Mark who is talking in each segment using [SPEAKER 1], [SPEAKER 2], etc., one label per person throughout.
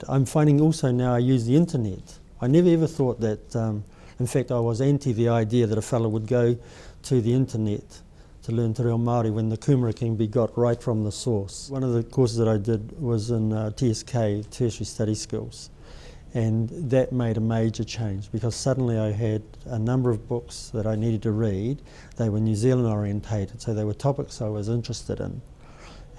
[SPEAKER 1] I'm finding also now I use the internet. I never ever thought that, in fact I was anti the idea that a fellow would go to the internet to learn Te Reo Māori when the kumara can be got right from the source. One of the courses that I did was in TSK, Tertiary Study Skills, and that made a major change because suddenly I had a number of books that I needed to read. They were New Zealand orientated, so they were topics I was interested in.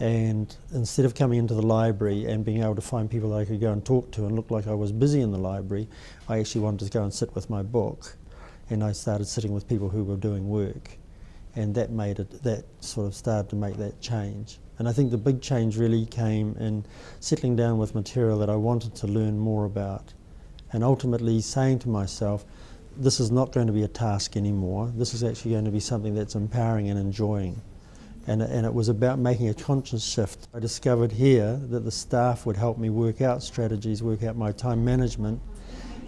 [SPEAKER 1] And instead of coming into the library and being able to find people that I could go and talk to and look like I was busy in the library, I actually wanted to go and sit with my book, and I started sitting with people who were doing work, and that made it, that sort of started to make that change. And I think the big change really came in settling down with material that I wanted to learn more about, and ultimately saying to myself, this is not going to be a task anymore, this is actually going to be something that's empowering and enjoying. And it was about making a conscious shift. I discovered here that the staff would help me work out strategies, work out my time management,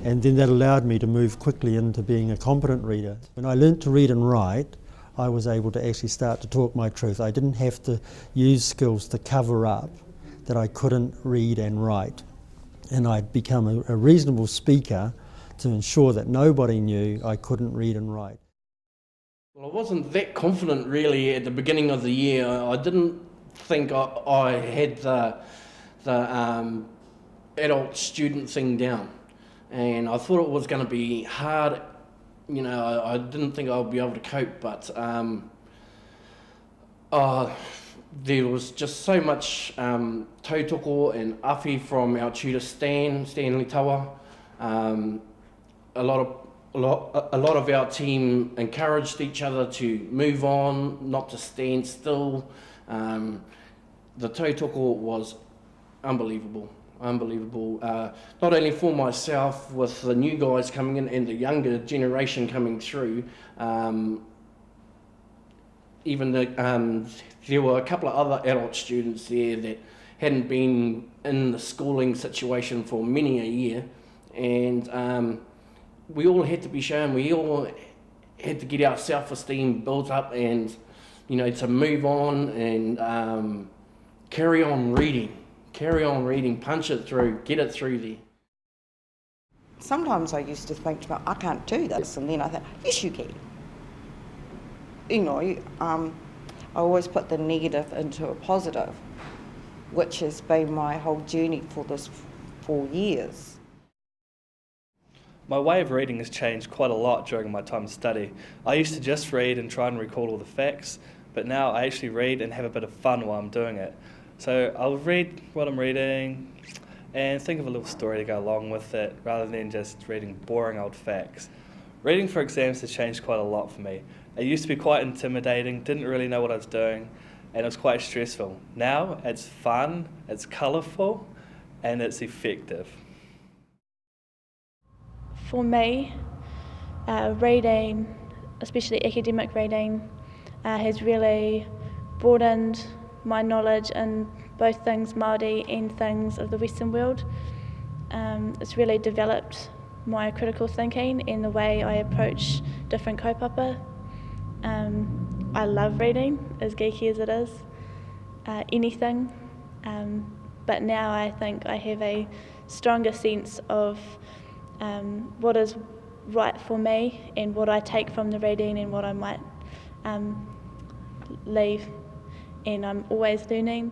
[SPEAKER 1] and then that allowed me to move quickly into being a competent reader. When I learnt to read and write, I was able to actually start to talk my truth. I didn't have to use skills to cover up that I couldn't read and write. And I'd become a reasonable speaker to ensure that nobody knew I couldn't read and write.
[SPEAKER 2] Well, I wasn't that confident really at the beginning of the year. I didn't think I had the adult student thing down, and I thought it was going to be hard. You know, I didn't think I would be able to cope, but there was just so much tautoko and awhi from our tutor Stanley Tawa. A lot of our team encouraged each other to move on, not to stand still. The tautoko was unbelievable. Not only for myself, with the new guys coming in and the younger generation coming through, even there were a couple of other adult students there that hadn't been in the schooling situation for many a year, and we all had to be shown, we all had to get our self-esteem built up and, you know, to move on and carry on reading, punch it through, get it through there.
[SPEAKER 3] Sometimes I used to think to myself, I can't do this, and then I thought, yes you can. You know, I always put the negative into a positive, which has been my whole journey for this 4 years.
[SPEAKER 4] My way of reading has changed quite a lot during my time of study. I used to just read and try and recall all the facts, but now I actually read and have a bit of fun while I'm doing it. So I'll read what I'm reading and think of a little story to go along with it, rather than just reading boring old facts. Reading for exams has changed quite a lot for me. It used to be quite intimidating, didn't really know what I was doing, and it was quite stressful. Now it's fun, it's colourful, and it's effective.
[SPEAKER 5] For me, reading, especially academic reading, has really broadened my knowledge in both things Māori and things of the Western world. It's really developed my critical thinking and the way I approach different kaupapa. I love reading, as geeky as it is, anything, but now I think I have a stronger sense of what is right for me and what I take from the reading and what I might leave, and I'm always learning.